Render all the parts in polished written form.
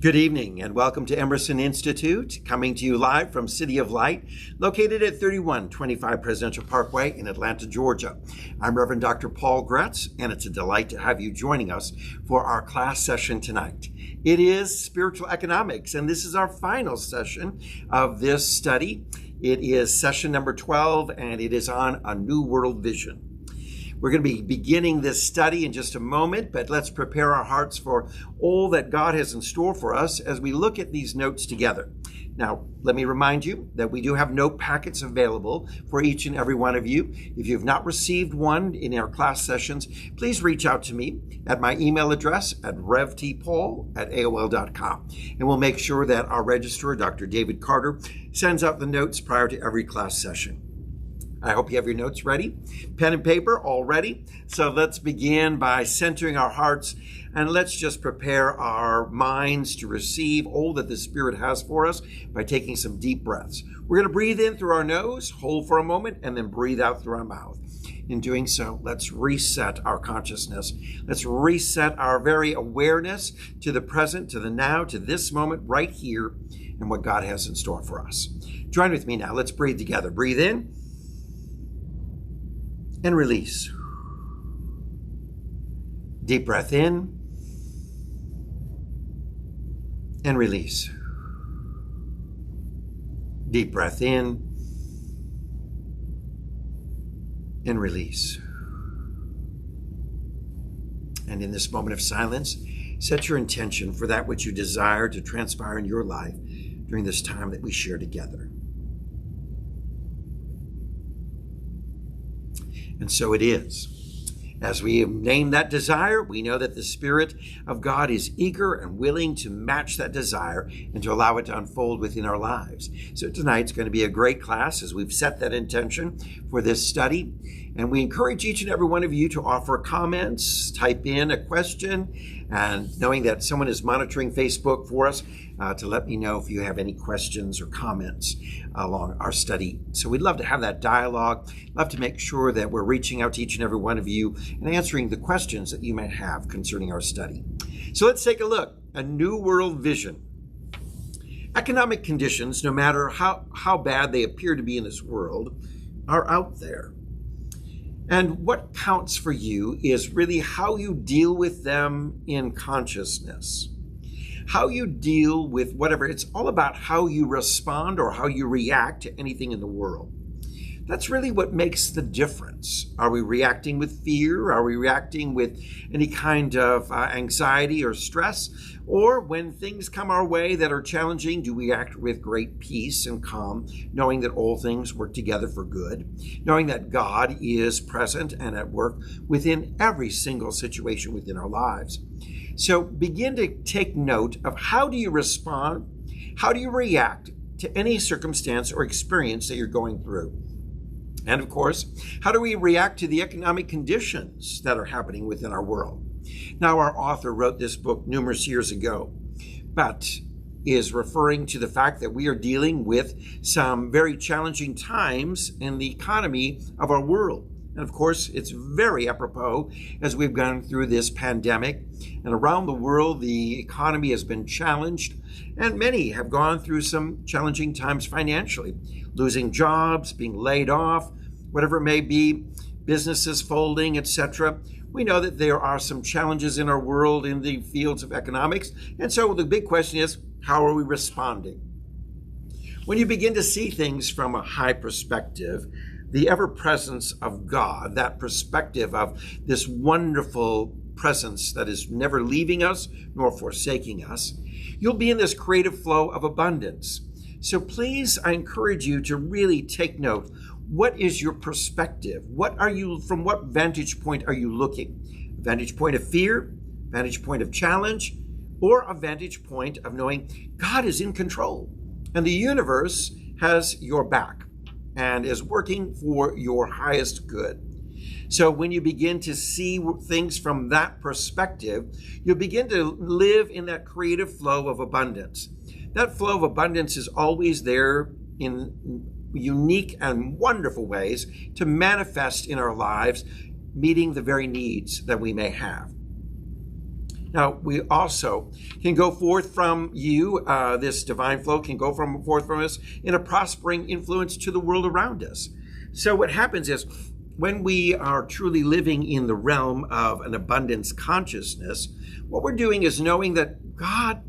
Good evening and welcome to Emerson Institute, coming to you live from City of Light, located at 3125 Presidential Parkway in Atlanta, Georgia. I'm Reverend Dr. Paul Gretz, and it's a delight to have you joining us for our class session tonight. It is Spiritual Economics, and this is our final session of this study. It is session number 12, and it is on a New World Vision. We're going to be beginning this study in just a moment, but let's prepare our hearts for all that God has in store for us as we look at these notes together. Now, let me remind you that we do have note packets available for each and every one of you. If you have not received one in our class sessions, please reach out to me at my email address at revtpaul@aol.com. And we'll make sure that our registrar, Dr. David Carter, sends out the notes prior to every class session. I hope you have your notes ready, pen and paper all ready. So let's begin by centering our hearts and let's just prepare our minds to receive all that the Spirit has for us by taking some deep breaths. We're going to breathe in through our nose, hold for a moment, and then breathe out through our mouth. In doing so, let's reset our consciousness. Let's reset our very awareness to the present, to the now, to this moment right here and what God has in store for us. Join with me now. Let's breathe together. Breathe in. And release. Deep breath in and release. Deep breath in and release. And in this moment of silence, set your intention for that which you desire to transpire in your life during this time that we share together. And so it is. As we name that desire, we know that the Spirit of God is eager and willing to match that desire and to allow it to unfold within our lives. So tonight's going to be a great class as we've set that intention for this study. And we encourage each and every one of you to offer comments, type in a question, and knowing that someone is monitoring Facebook for us, to let me know if you have any questions or comments along our study. So we'd love to have that dialogue, love to make sure that we're reaching out to each and every one of you and answering the questions that you might have concerning our study. So let's take a look. A New World Vision. Economic conditions, no matter how bad they appear to be in this world, are out there. And what counts for you is really how you deal with them in consciousness. How you deal with whatever. It's all about how you respond or how you react to anything in the world. That's really what makes the difference. Are we reacting with fear? Are we reacting with any kind of anxiety or stress? Or when things come our way that are challenging, do we act with great peace and calm, knowing that all things work together for good, knowing that God is present and at work within every single situation within our lives? So begin to take note of how do you respond, how do you react to any circumstance or experience that you're going through. And of course, how do we react to the economic conditions that are happening within our world? Now, our author wrote this book numerous years ago, but is referring to the fact that we are dealing with some very challenging times in the economy of our world. And of course, it's very apropos as we've gone through this pandemic. And around the world, the economy has been challenged, and many have gone through some challenging times financially, losing jobs, being laid off, whatever it may be, businesses folding, etc. We know that there are some challenges in our world in the fields of economics. And so the big question is, how are we responding? When you begin to see things from a high perspective, the ever-presence of God, that perspective of this wonderful presence that is never leaving us nor forsaking us, you'll be in this creative flow of abundance. So please, I encourage you to really take note. What is your perspective? From what vantage point are you looking? Vantage point of fear, vantage point of challenge, or a vantage point of knowing God is in control and the universe has your back and is working for your highest good. So when you begin to see things from that perspective, you'll begin to live in that creative flow of abundance. That flow of abundance is always there in unique and wonderful ways to manifest in our lives, meeting the very needs that we may have. Now, we also can go forth from you, this divine flow can go forth from us in a prospering influence to the world around us. So what happens is when we are truly living in the realm of an abundance consciousness, what we're doing is knowing that God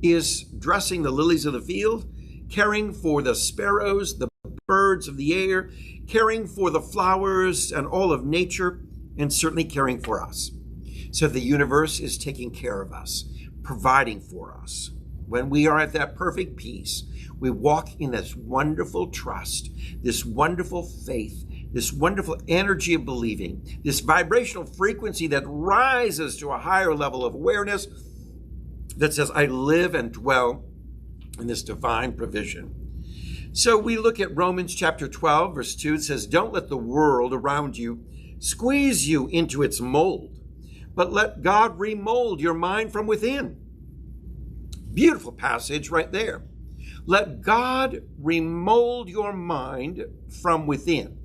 is dressing the lilies of the field, caring for the sparrows, the birds of the air, caring for the flowers and all of nature, and certainly caring for us. So the universe is taking care of us, providing for us. When we are at that perfect peace, we walk in this wonderful trust, this wonderful faith, this wonderful energy of believing, this vibrational frequency that rises to a higher level of awareness that says, I live and dwell in this divine provision. So we look at Romans chapter 12, verse 2. It says, don't let the world around you squeeze you into its mold, but let God remold your mind from within. Beautiful passage right there. Let God remold your mind from within.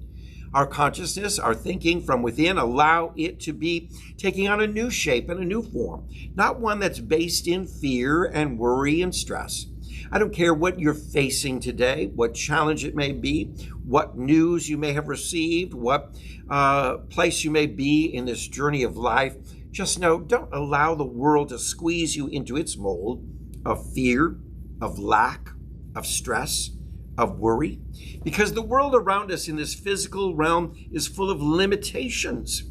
Our consciousness, our thinking from within, allow it to be taking on a new shape and a new form, not one that's based in fear and worry and stress. I don't care what you're facing today, what challenge it may be, what news you may have received, what place you may be in this journey of life. Just know, don't allow the world to squeeze you into its mold of fear, of lack, of stress, of worry, because the world around us in this physical realm is full of limitations.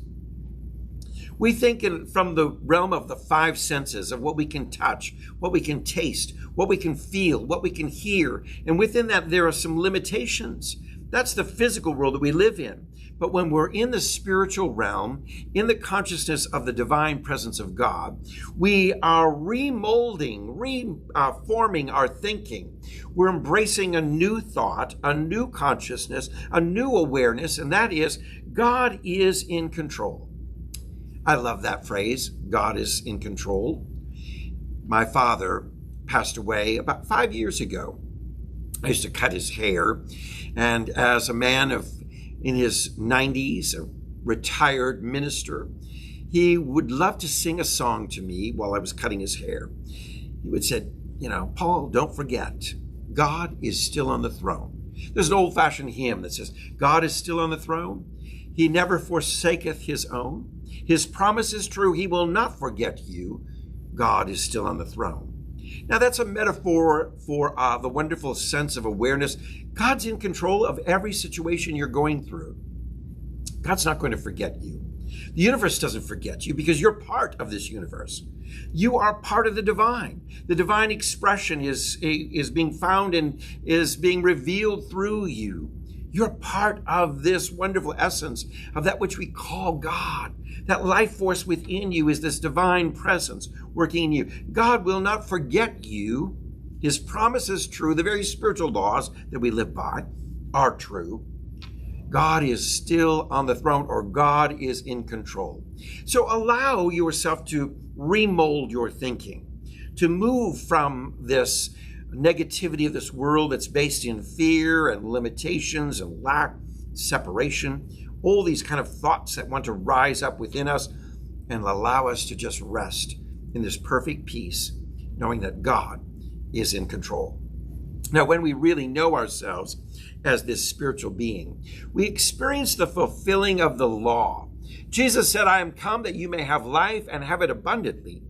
We think from the realm of the five senses, of what we can touch, what we can taste, what we can feel, what we can hear. And within that, there are some limitations. That's the physical world that we live in. But when we're in the spiritual realm, in the consciousness of the divine presence of God, we are remolding, reforming our thinking. We're embracing a new thought, a new consciousness, a new awareness, and that is God is in control. I love that phrase, God is in control. My father passed away about 5 years ago. I used to cut his hair, and as a man in his 90s, a retired minister, he would love to sing a song to me while I was cutting his hair. He would say, Paul, don't forget, God is still on the throne. There's an old-fashioned hymn that says, God is still on the throne. He never forsaketh his own. His promise is true. He will not forget you. God is still on the throne. Now, that's a metaphor for the wonderful sense of awareness. God's in control of every situation you're going through. God's not going to forget you. The universe doesn't forget you because you're part of this universe. You are part of the divine. The divine expression is being found and is being revealed through you. You're part of this wonderful essence of that which we call God. That life force within you is this divine presence working in you. God will not forget you. His promise is true. The very spiritual laws that we live by are true. God is still on the throne, or God is in control. So allow yourself to remold your thinking, to move from this negativity of this world that's based in fear and limitations and lack, separation, all these kind of thoughts that want to rise up within us, and allow us to just rest in this perfect peace, knowing that God is in control. Now, when we really know ourselves as this spiritual being, we experience the fulfilling of the law. Jesus said, I am come that you may have life and have it abundantly,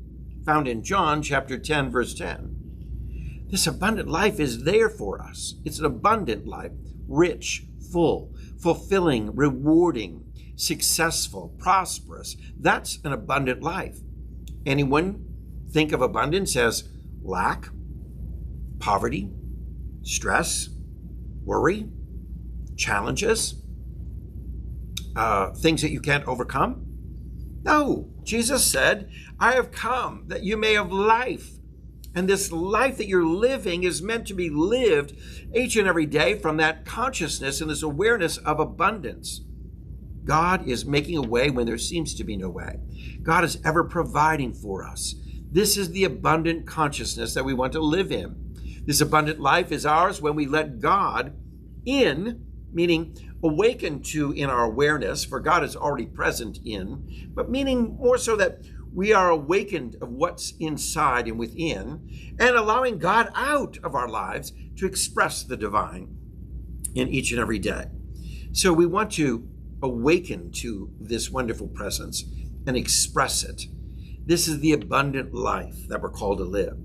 found in John chapter 10, verse 10. This abundant life is there for us. It's an abundant life, rich, full, fulfilling, rewarding, successful, prosperous. That's an abundant life. Anyone think of abundance as lack, poverty, stress, worry, challenges, things that you can't overcome? No, Jesus said, I have come that you may have life. And this life that you're living is meant to be lived each and every day from that consciousness and this awareness of abundance. God is making a way when there seems to be no way. God is ever providing for us. This is the abundant consciousness that we want to live in. This abundant life is ours when we let God in, meaning awaken to in our awareness, for God is already present in, but meaning more so that We are awakened of what's inside and within and allowing God out of our lives to express the divine in each and every day. So we want to awaken to this wonderful presence and express it. This is the abundant life that we're called to live.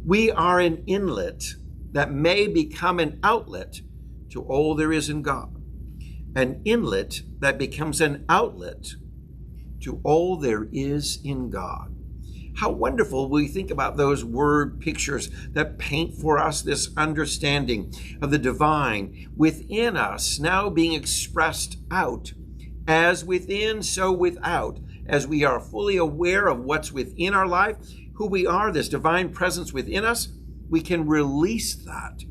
We are an inlet that may become an outlet to all there is in God. An inlet that becomes an outlet to all there is in God. How wonderful we think about those word pictures that paint for us this understanding of the divine within us now being expressed out. As within, so without. As we are fully aware of what's within our life, who we are, this divine presence within us, we can release that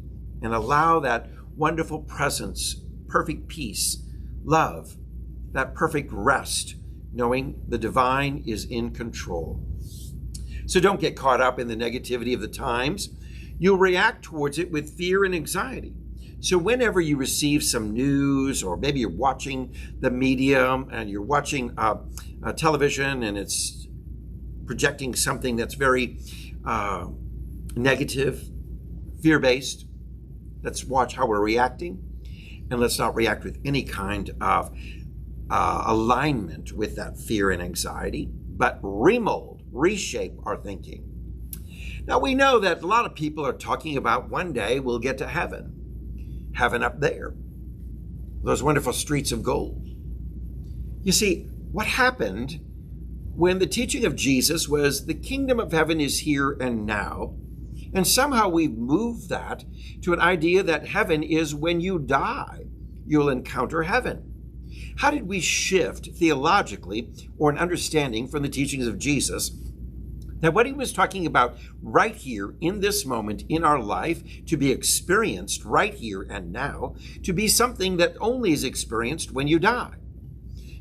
and allow that wonderful presence, perfect peace, love, that perfect rest, knowing the divine is in control. So don't get caught up in the negativity of the times. You'll react towards it with fear and anxiety. So whenever you receive some news, or maybe you're watching the media and you're watching television and it's projecting something that's very negative, fear-based, let's watch how we're reacting, and let's not react with any kind of alignment with that fear and anxiety, but remold, reshape our thinking. Now we know that a lot of people are talking about one day we'll get to heaven up there, those wonderful streets of gold. You see, what happened when the teaching of Jesus was the kingdom of heaven is here and now, and somehow we've moved that to an idea that heaven is when you die, you'll encounter heaven. How did we shift theologically or an understanding from the teachings of Jesus that what he was talking about right here in this moment in our life to be experienced right here and now, to be something that only is experienced when you die?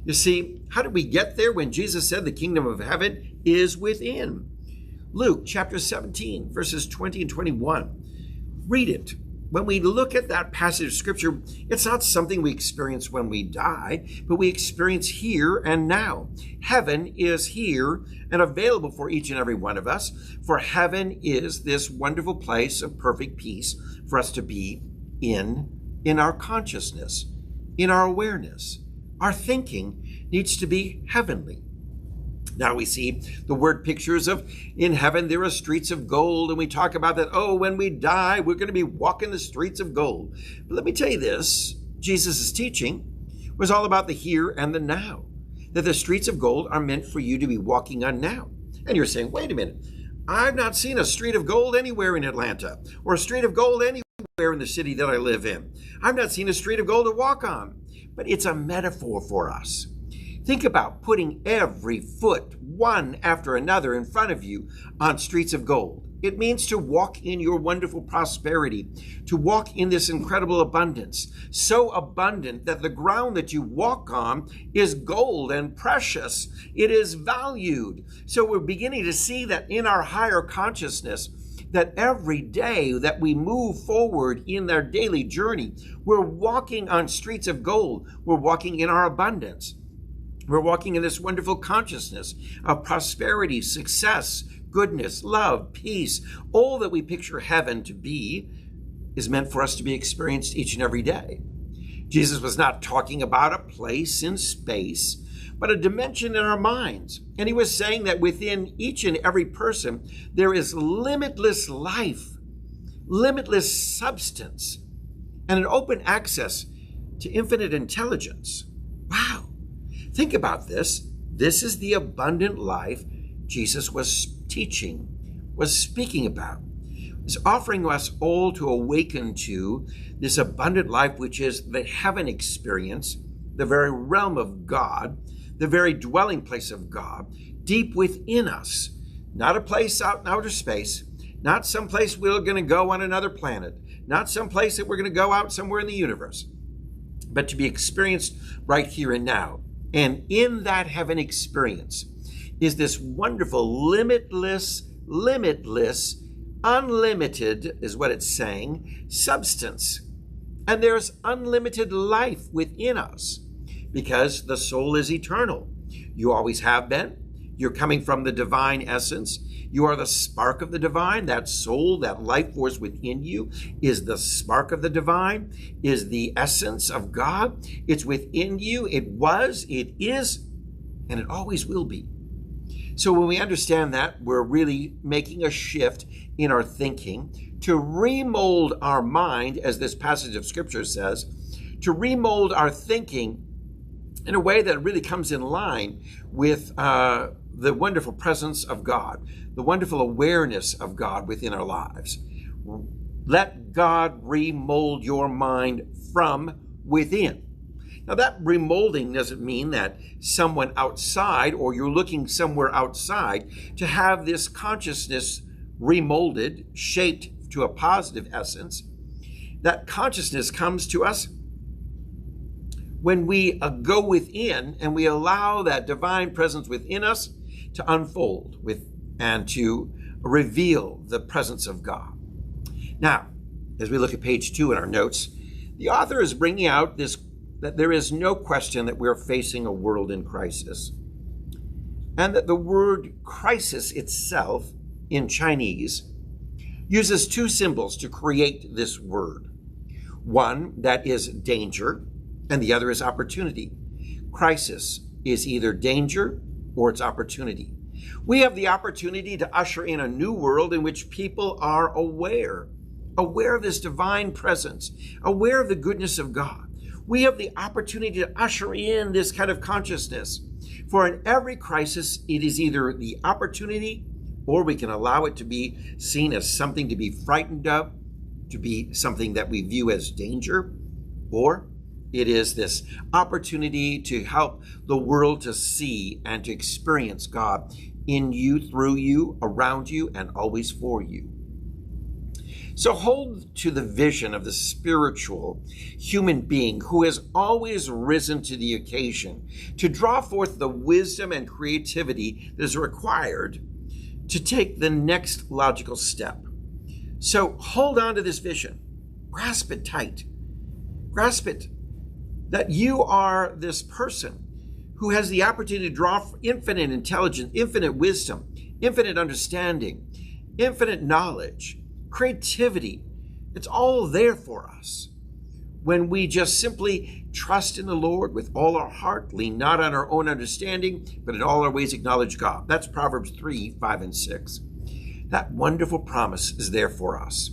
You see, how did we get there when Jesus said the kingdom of heaven is within? Luke chapter 17, verses 20 and 21. Read it. When we look at that passage of scripture, it's not something we experience when we die, but we experience here and now. Heaven is here and available for each and every one of us, for heaven is this wonderful place of perfect peace for us to be in our consciousness, in our awareness. Our thinking needs to be heavenly. Now we see the word pictures of in heaven there are streets of gold, and we talk about that, oh, when we die, we're going to be walking the streets of gold. But let me tell you this, Jesus' teaching was all about the here and the now, that the streets of gold are meant for you to be walking on now. And you're saying, wait a minute, I've not seen a street of gold anywhere in Atlanta, or a street of gold anywhere in the city that I live in. I've not seen a street of gold to walk on. But it's a metaphor for us. Think about putting every foot, one after another, in front of you on streets of gold. It means to walk in your wonderful prosperity, to walk in this incredible abundance, so abundant that the ground that you walk on is gold and precious. It is valued. So we're beginning to see that in our higher consciousness, that every day that we move forward in their daily journey, we're walking on streets of gold. We're walking in our abundance. We're walking in this wonderful consciousness of prosperity, success, goodness, love, peace. All that we picture heaven to be is meant for us to be experienced each and every day. Jesus was not talking about a place in space, but a dimension in our minds. And he was saying that within each and every person, there is limitless life, limitless substance, and an open access to infinite intelligence. Wow. Think about this. This is the abundant life Jesus was teaching, was speaking about. He's offering us all to awaken to this abundant life, which is the heaven experience, the very realm of God, the very dwelling place of God, deep within us. Not a place out in outer space, not some place we're going to go on another planet, not some place that we're going to go out somewhere in the universe, but to be experienced right here and now. And in that heaven experience is this wonderful, limitless, unlimited, is what it's saying, substance. And there's unlimited life within us because the soul is eternal. You always have been, You're coming from the divine essence. You are the spark of the divine. That soul, that life force within you is the spark of the divine, is the essence of God. It's within you. It was, it is, and it always will be. So when we understand that, we're really making a shift in our thinking to remold our mind, as this passage of Scripture says, to remold our thinking in a way that really comes in line with the wonderful presence of God, the wonderful awareness of God within our lives. Let God remold your mind from within. Now, that remolding doesn't mean that someone outside, or you're looking somewhere outside to have this consciousness remolded, shaped to a positive essence. That consciousness comes to us when we go within and we allow that divine presence within us to unfold and to reveal the presence of God. Now, as we look at page 2 in our notes, the author is bringing out that there is no question that we're facing a world in crisis, and that the word crisis itself in Chinese uses 2 symbols to create this word. One that is danger, and the other is opportunity. Crisis is either danger or it's opportunity. We have the opportunity to usher in a new world in which people are aware of this divine presence, aware of the goodness of God. We have the opportunity to usher in this kind of consciousness. For in every crisis, it is either the opportunity, or we can allow it to be seen as something to be frightened of, to be something that we view as danger, or it is this opportunity to help the world to see and to experience God in you, through you, around you, and always for you. So hold to the vision of the spiritual human being who has always risen to the occasion to draw forth the wisdom and creativity that is required to take the next logical step. So hold on to this vision. Grasp it tight. Grasp it that you are this person who has the opportunity to draw infinite intelligence, infinite wisdom, infinite understanding, infinite knowledge, creativity. It's all there for us when we just simply trust in the Lord with all our heart, lean not on our own understanding, but in all our ways acknowledge God. That's Proverbs 3, 5, and 6. That wonderful promise is there for us.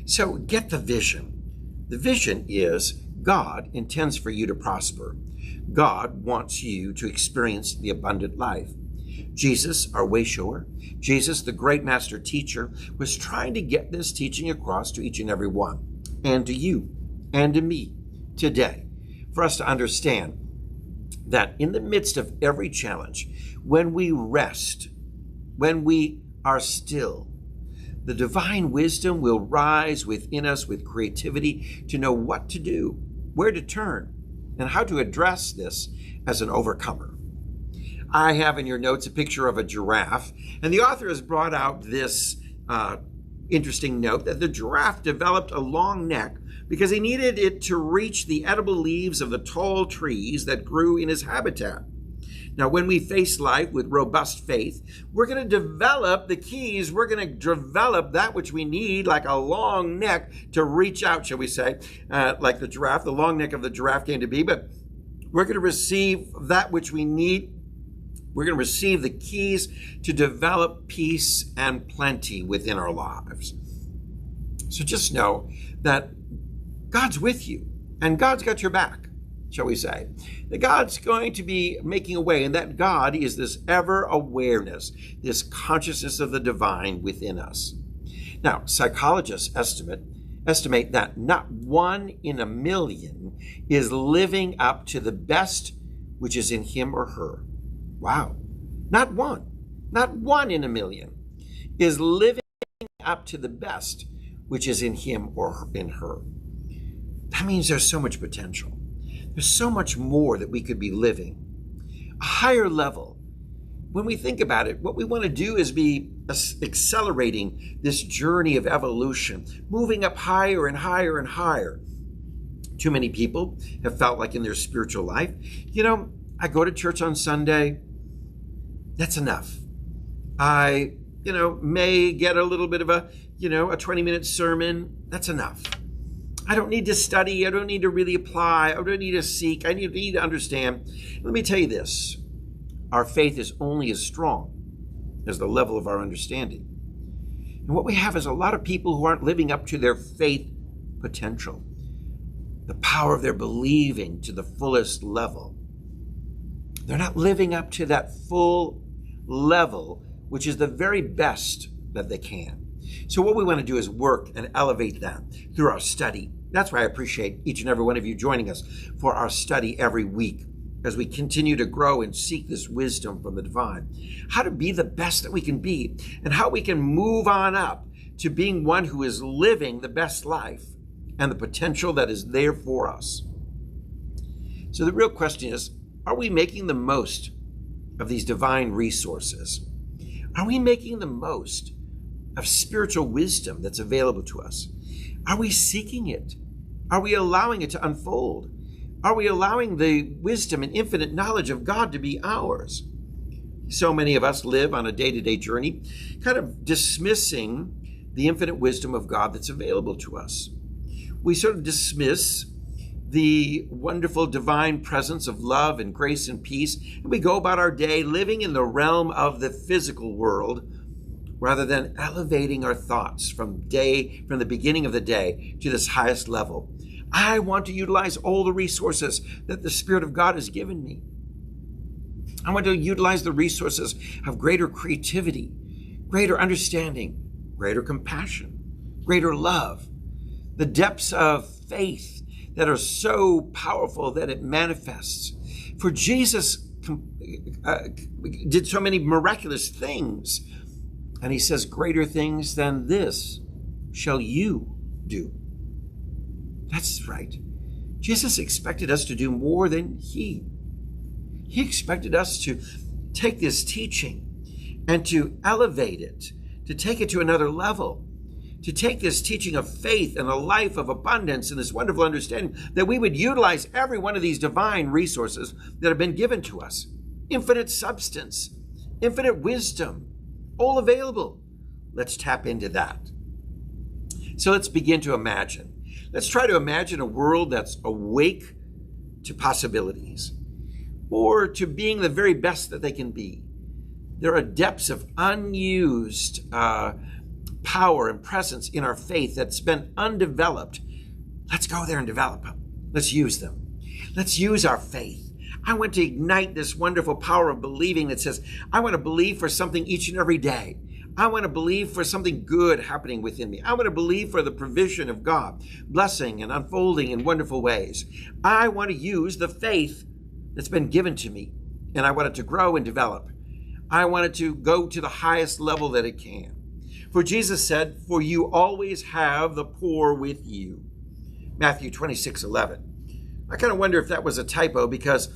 So get the vision. The vision is God intends for you to prosper. God wants you to experience the abundant life. Jesus, our way shower, Jesus, the great master teacher, was trying to get this teaching across to each and every one, and to you, and to me today, for us to understand that in the midst of every challenge, when we rest, when we are still, the divine wisdom will rise within us with creativity to know what to do, where to turn, and how to address this as an overcomer. I have in your notes a picture of a giraffe, and the author has brought out this interesting note that the giraffe developed a long neck because he needed it to reach the edible leaves of the tall trees that grew in his habitat. Now, when we face life with robust faith, we're going to develop the keys. We're going to develop that which we need, like a long neck to reach out, shall we say, like the giraffe. The long neck of the giraffe came to be, but we're going to receive that which we need. We're going to receive the keys to develop peace and plenty within our lives. So just know that God's with you and God's got your back, shall we say. That God's going to be making a way, and that God is this ever-awareness, this consciousness of the divine within us. Now, psychologists estimate that not 1 in a million is living up to the best which is in him or her. Wow. Not one in a million is living up to the best which is in him or in her. That means there's so much potential. There's so much more that we could be living. A higher level. When we think about it, what we want to do is be accelerating this journey of evolution, moving up higher and higher and higher. Too many people have felt like in their spiritual life, I go to church on Sunday, That's enough. I, may get a little bit of a 20-minute sermon. That's enough. I don't need to study. I don't need to really apply. I don't need to seek. I need to understand. Let me tell you this. Our faith is only as strong as the level of our understanding. And what we have is a lot of people who aren't living up to their faith potential, the power of their believing to the fullest level. They're not living up to that full level, which is the very best that they can. So what we want to do is work and elevate that through our study. That's why I appreciate each and every one of you joining us for our study every week as we continue to grow and seek this wisdom from the divine. How to be the best that we can be and how we can move on up to being one who is living the best life and the potential that is there for us. So the real question is, are we making the most of these divine resources? Are we making the most of spiritual wisdom that's available to us? Are we seeking it? Are we allowing it to unfold? Are we allowing the wisdom and infinite knowledge of God to be ours? So many of us live on a day-to-day journey, kind of dismissing the infinite wisdom of God that's available to us. We sort of dismiss the wonderful divine presence of love and grace and peace, and we go about our day living in the realm of the physical world rather than elevating our thoughts from the beginning of the day to this highest level. I want to utilize all the resources that the Spirit of God has given me. I want to utilize the resources of greater creativity, greater understanding, greater compassion, greater love, the depths of faith that are so powerful that it manifests. For Jesus did so many miraculous things, and he says, greater things than this shall you do. That's right. Jesus expected us to do more than he. He expected us to take this teaching and to elevate it, to take it to another level, to take this teaching of faith and a life of abundance and this wonderful understanding, that we would utilize every one of these divine resources that have been given to us. Infinite substance, infinite wisdom, all available. Let's tap into that. So let's begin to imagine. Let's try to imagine a world that's awake to possibilities or to being the very best that they can be. There are depths of unused power and presence in our faith that's been undeveloped. Let's go there and develop them. Let's use them. Let's use our faith. I want to ignite this wonderful power of believing that says, I want to believe for something each and every day. I want to believe for something good happening within me. I want to believe for the provision of God, blessing and unfolding in wonderful ways. I want to use the faith that's been given to me, and I want it to grow and develop. I want it to go to the highest level that it can. For Jesus said, for you always have the poor with you. Matthew 26:11. I kind of wonder if that was a typo, because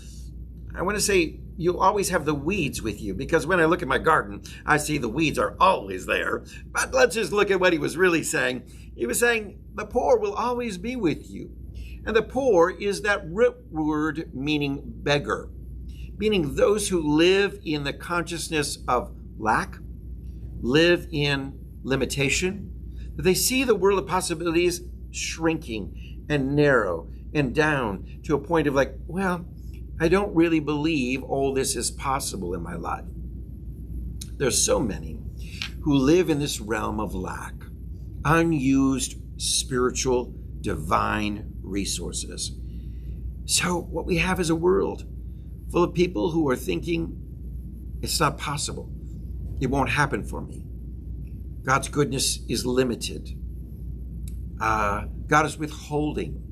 I want to say you'll always have the weeds with you, because when I look at my garden, I see the weeds are always there. But let's just look at what he was really saying. He was saying the poor will always be with you. And the poor is that root word meaning beggar, meaning those who live in the consciousness of lack, live in limitation, that they see the world of possibilities shrinking and narrow and down to a point of like, well, I don't really believe all this is possible in my life. There's so many who live in this realm of lack, unused spiritual divine resources. So what we have is a world full of people who are thinking, it's not possible. It won't happen for me. God's goodness is limited. God is withholding.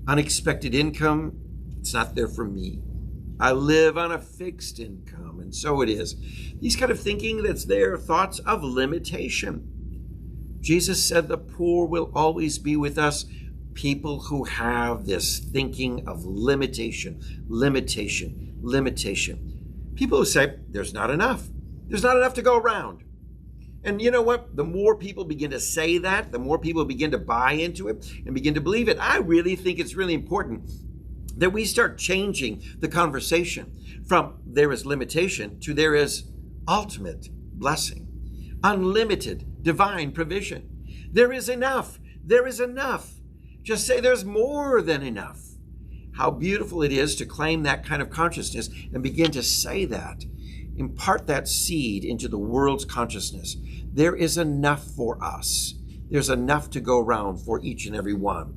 Unexpected income, it's not there for me. I live on a fixed income, and so it is. These kind of thinking that's there, thoughts of limitation. Jesus said the poor will always be with us. People who have this thinking of limitation. People who say, there's not enough. There's not enough to go around. And you know what? The more people begin to say that, the more people begin to buy into it and begin to believe it. I really think it's really important that we start changing the conversation from there is limitation to there is ultimate blessing, unlimited divine provision. There is enough. There is enough. Just say there's more than enough. How beautiful it is to claim that kind of consciousness and begin to say that. Impart that seed into the world's consciousness. There is enough for us. There's enough to go around for each and every one.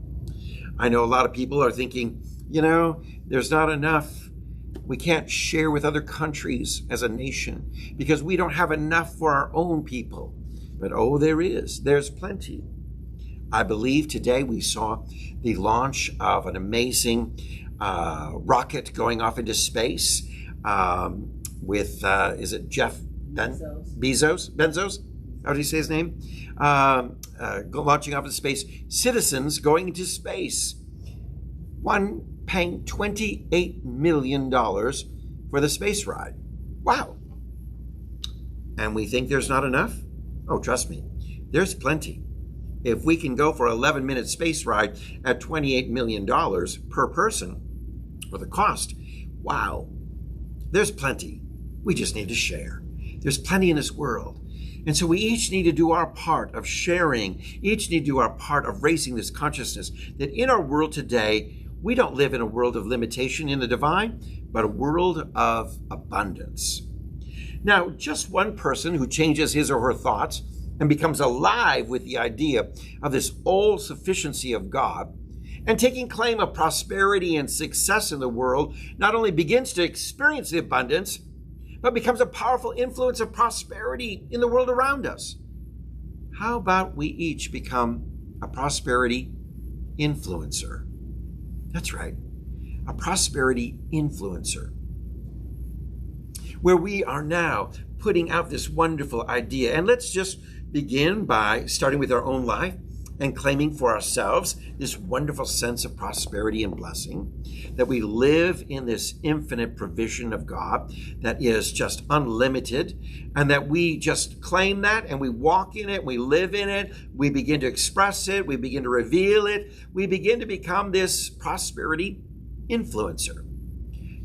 I know a lot of people are thinking, there's not enough. We can't share with other countries as a nation because we don't have enough for our own people. But there is. There's plenty. I believe today we saw the launch of an amazing rocket going off into space with, is it Jeff Bezos? How do you say his name? Launching off into space. Citizens going into space. One paying $28 million for the space ride. Wow. And we think there's not enough? Oh, trust me, there's plenty. If we can go for an 11-minute space ride at $28 million per person for the cost, wow, there's plenty. We just need to share. There's plenty in this world. And so we each need to do our part of sharing, each need to do our part of raising this consciousness that in our world today, we don't live in a world of limitation in the divine, but a world of abundance. Now, just one person who changes his or her thoughts and becomes alive with the idea of this all-sufficiency of God and taking claim of prosperity and success in the world not only begins to experience the abundance, but becomes a powerful influence of prosperity in the world around us. How about we each become a prosperity influencer? That's right, a prosperity influencer, where we are now putting out this wonderful idea. And let's just begin by starting with our own life and claiming for ourselves this wonderful sense of prosperity and blessing, that we live in this infinite provision of God that is just unlimited, and that we just claim that and we walk in it, we live in it, we begin to express it, we begin to reveal it, we begin to become this prosperity influencer.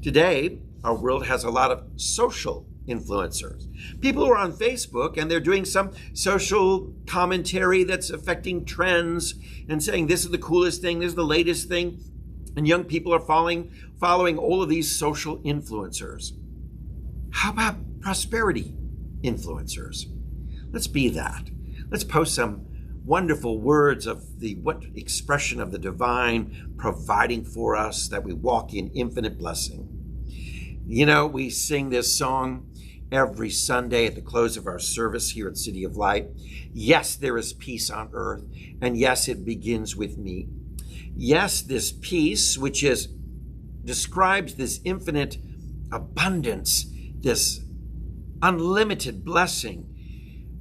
Today, our world has a lot of social influencers. People who are on Facebook and they're doing some social commentary that's affecting trends and saying this is the coolest thing, this is the latest thing. And young people are following all of these social influencers. How about prosperity influencers? Let's be that. Let's post some wonderful words of the expression of the divine providing for us, that we walk in infinite blessing. We sing this song every Sunday at the close of our service here at City of Light. Yes, there is peace on earth, and yes, it begins with me. Yes, this peace, which describes this infinite abundance, this unlimited blessing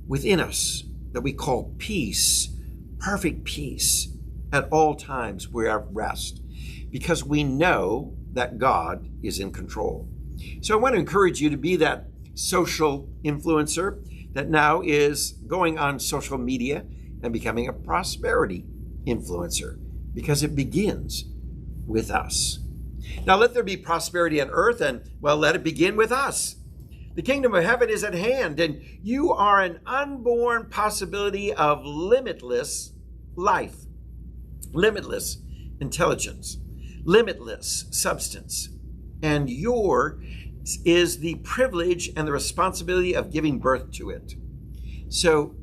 within us that we call peace, perfect peace at all times. We're at rest because we know that God is in control. So I want to encourage you to be that social influencer that now is going on social media and becoming a prosperity influencer, because it begins with us. Now let there be prosperity on earth, and let it begin with us. The kingdom of heaven is at hand, and you are an unborn possibility of limitless life, limitless intelligence, limitless substance. And yours is the privilege and the responsibility of giving birth to it. So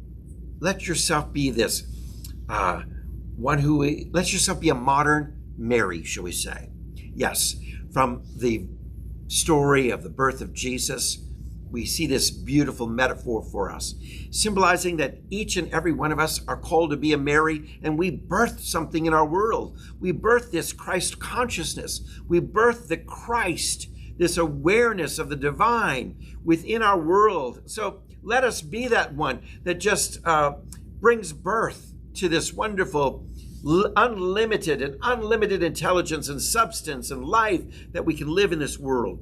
let yourself be this let yourself be a modern Mary, shall we say. Yes, from the story of the birth of Jesus, we see this beautiful metaphor for us, symbolizing that each and every one of us are called to be a Mary, and we birth something in our world. We birth this Christ consciousness. We birth the Christ, this awareness of the divine within our world. So let us be that one that just brings birth to this wonderful unlimited intelligence and substance and life that we can live in this world,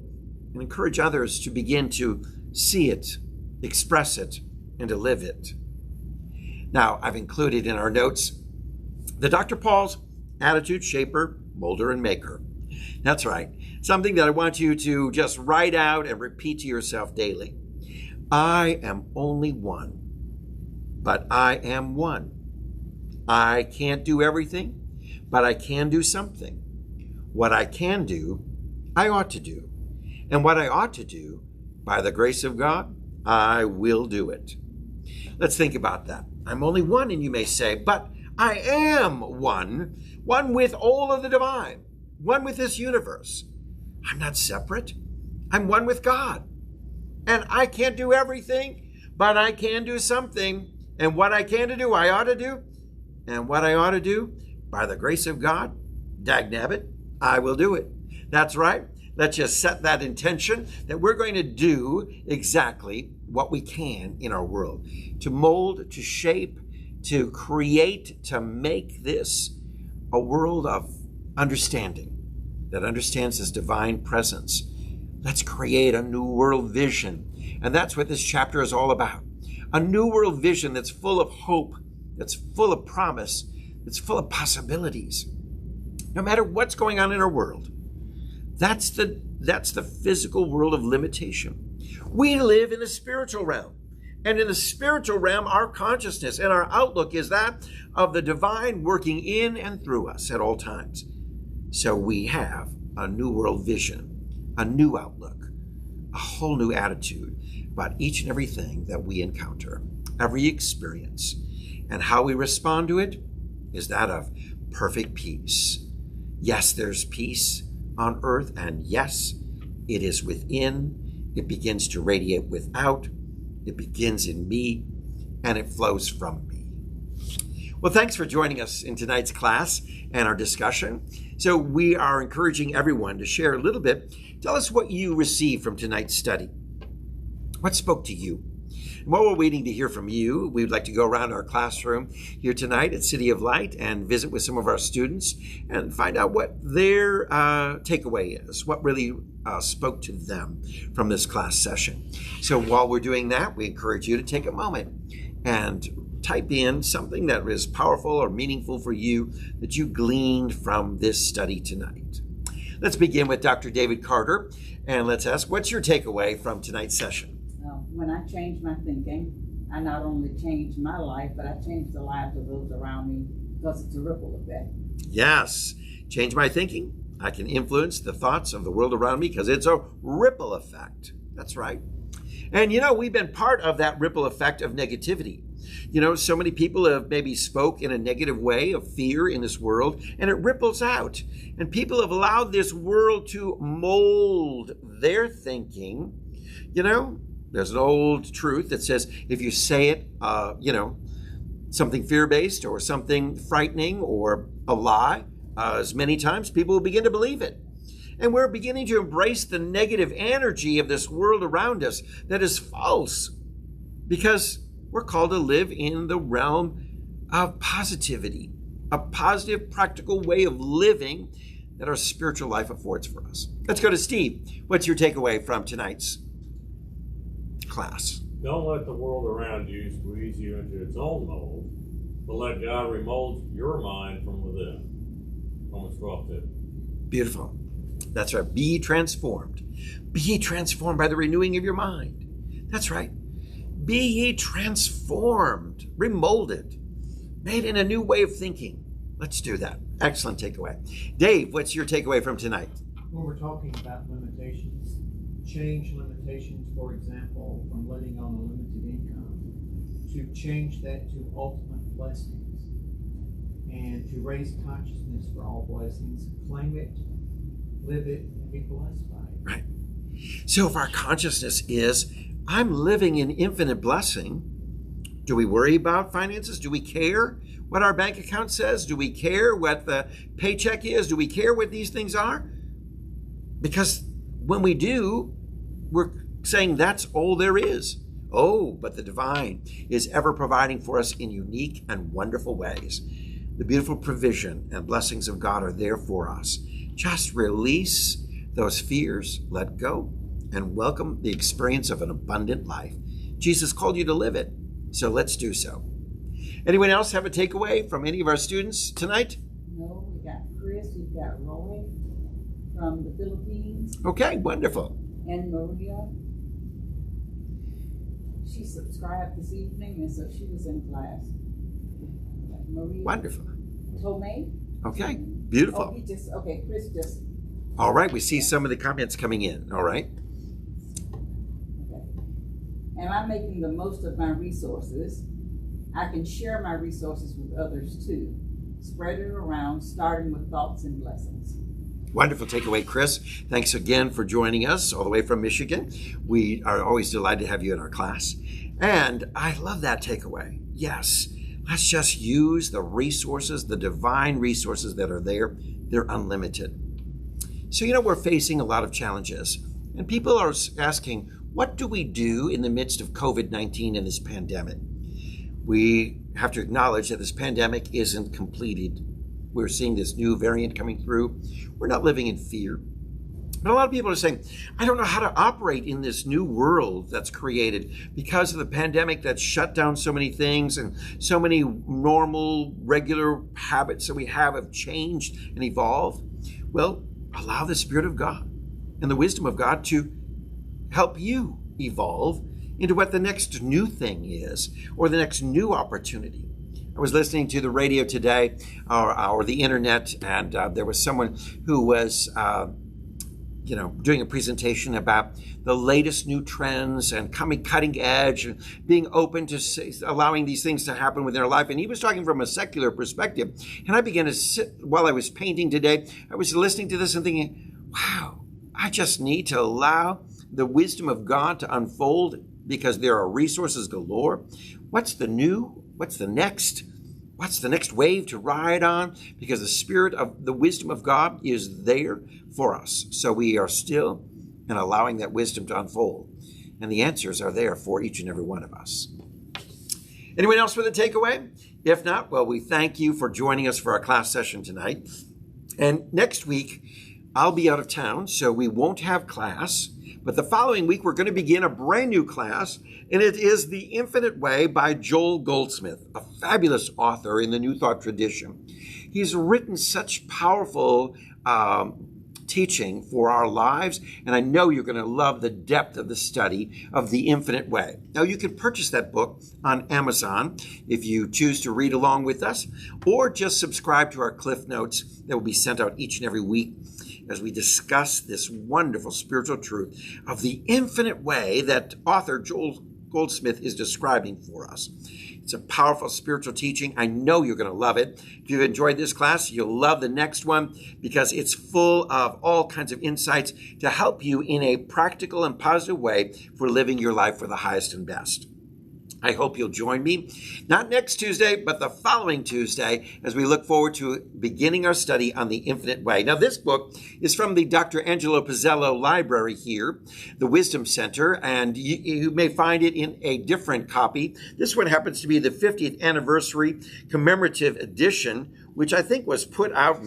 and encourage others to begin to see it, express it, and to live it. Now, I've included in our notes the Dr. Paul's Attitude Shaper, Molder, and Maker. That's right. Something that I want you to just write out and repeat to yourself daily. I am only one, but I am one. I can't do everything, but I can do something. What I can do, I ought to do. And what I ought to do, by the grace of God, I will do it. Let's think about that. I'm only one, and you may say, but I am one with all of the divine, one with this universe. I'm not separate. I'm one with God. And I can't do everything, but I can do something. And what I can do, I ought to do. And what I ought to do, by the grace of God, dagnabbit, I will do it. That's right. Let's just set that intention that we're going to do exactly what we can in our world, to mold, to shape, to create, to make this a world of understanding that understands His divine presence. Let's create a new world vision. And that's what this chapter is all about. A new world vision that's full of hope, that's full of promise, that's full of possibilities. No matter what's going on in our world, that's the physical world of limitation. We live in a spiritual realm. And in the spiritual realm, our consciousness and our outlook is that of the divine working in and through us at all times. So we have a new world vision, a new outlook, a whole new attitude about each and everything that we encounter, every experience. And how we respond to it is that of perfect peace. Yes, there's peace on earth, and yes, it is within. It begins to radiate without. It begins in me, and it flows from me. Well, thanks for joining us in tonight's class and our discussion. So we are encouraging everyone to share a little bit. Tell us what you received from tonight's study. What spoke to you? And while we're waiting to hear from you, we would like to go around our classroom here tonight at City of Light and visit with some of our students and find out what their takeaway is, what really spoke to them from this class session. So while we're doing that, we encourage you to take a moment and type in something that is powerful or meaningful for you that you gleaned from this study tonight. Let's begin with Dr. David Carter, and let's ask, what's your takeaway from tonight's session? When I changed my thinking, I not only changed my life, but I changed the lives of those around me, because it's a ripple effect. Yes. Change my thinking. I can influence the thoughts of the world around me because it's a ripple effect. That's right. And we've been part of that ripple effect of negativity. So many people have maybe spoke in a negative way of fear in this world, and it ripples out. And people have allowed this world to mold their thinking. There's an old truth that says if you say it, something fear-based or something frightening or a lie, as many times, people will begin to believe it. And we're beginning to embrace the negative energy of this world around us that is false, because we're called to live in the realm of positivity, a positive, practical way of living that our spiritual life affords for us. Let's go to Steve. What's your takeaway from tonight's class? Don't let the world around you squeeze you into its own mold, but let God remold your mind from within. Romans 12:2. Beautiful. That's right. Be transformed. Be ye transformed by the renewing of your mind. That's right. Be ye transformed, remolded, made in a new way of thinking. Let's do that. Excellent takeaway. Dave, what's your takeaway from tonight? When we're talking about limitations, change limitations, for example, from living on a limited income, to change that to ultimate blessings, and to raise consciousness for all blessings, claim it, live it, and be blessed by it. Right. So if our consciousness is, I'm living in infinite blessing, do we worry about finances? Do we care what our bank account says? Do we care what the paycheck is? Do we care what these things are? Because when we do, we're saying that's all there is. Oh, but the divine is ever providing for us in unique and wonderful ways. The beautiful provision and blessings of God are there for us. Just release those fears, let go, and welcome the experience of an abundant life. Jesus called you to live it, so let's do so. Anyone else have a takeaway from any of our students tonight? No, we got Chris, we've got Roy from the Philippines, Okay, wonderful. and Maria. She subscribed this evening, and so she was in class. Maria Wonderful. Tomei. Okay, Oh, beautiful. Chris just, All right, we see some of the comments coming in. All right. okay. Am I making the most of my resources? I can share my resources with others too. Spread it around, starting with thoughts and blessings. Wonderful takeaway, Chris. Thanks again for joining us all the way from Michigan. We are always delighted to have you in our class. And I love that takeaway. Yes, let's just use the resources, the divine resources that are there. They're unlimited. So, we're facing a lot of challenges. And people are asking, what do we do in the midst of COVID-19 and this pandemic? We have to acknowledge that this pandemic isn't completed. We're seeing this new variant coming through. We're not living in fear. But a lot of people are saying, I don't know how to operate in this new world that's created because of the pandemic that's shut down so many things, and so many normal, regular habits that we have changed and evolved. Well, allow the Spirit of God and the wisdom of God to help you evolve into what the next new thing is, or the next new opportunity. I was listening to the radio today, or the internet, and there was someone who was, doing a presentation about the latest new trends and cutting edge and being open to allowing these things to happen within our life. And he was talking from a secular perspective. And I began to sit while I was painting today. I was listening to this and thinking, wow, I just need to allow the wisdom of God to unfold, because there are resources galore. What's the new? What's the next? What's the next wave to ride on? Because the Spirit of the wisdom of God is there for us. So we are still and allowing that wisdom to unfold. And the answers are there for each and every one of us. Anyone else with a takeaway? If not, well, we thank you for joining us for our class session tonight. And next week, I'll be out of town, so we won't have class. But the following week, we're going to begin a brand new class, and it is The Infinite Way by Joel Goldsmith, a fabulous author in the New Thought tradition. He's written such powerful teaching for our lives, and I know you're going to love the depth of the study of The Infinite Way. Now, you can purchase that book on Amazon if you choose to read along with us, or just subscribe to our Cliff Notes that will be sent out each and every week as we discuss this wonderful spiritual truth of the infinite way that author Joel Goldsmith is describing for us. It's a powerful spiritual teaching. I know you're going to love it. If you've enjoyed this class, you'll love the next one, because it's full of all kinds of insights to help you in a practical and positive way for living your life for the highest and best. I hope you'll join me, not next Tuesday, but the following Tuesday, as we look forward to beginning our study on the Infinite Way. Now, this book is from the Dr. Angelo Pizzello Library here, the Wisdom Center, and you may find it in a different copy. This one happens to be the 50th anniversary commemorative edition, which I think was put out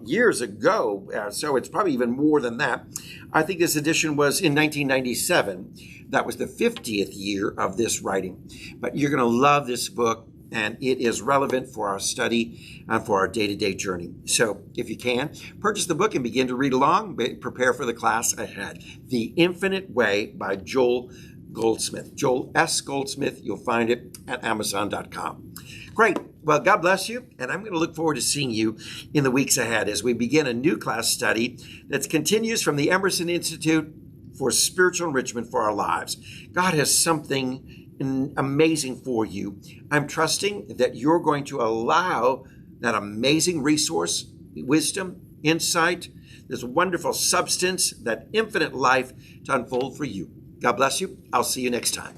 years ago, so it's probably even more than that. I think this edition was in 1997. That was the 50th year of this writing. But you're going to love this book, and it is relevant for our study and for our day-to-day journey. So if you can, purchase the book and begin to read along. Prepare for the class ahead. The Infinite Way by Joel Goldsmith. Joel S. Goldsmith. You'll find it at Amazon.com. Great. Well, God bless you, and I'm going to look forward to seeing you in the weeks ahead as we begin a new class study that continues from the Emerson Institute for Spiritual Enrichment for Our Lives. God has something amazing for you. I'm trusting that you're going to allow that amazing resource, wisdom, insight, this wonderful substance, that infinite life to unfold for you. God bless you. I'll see you next time.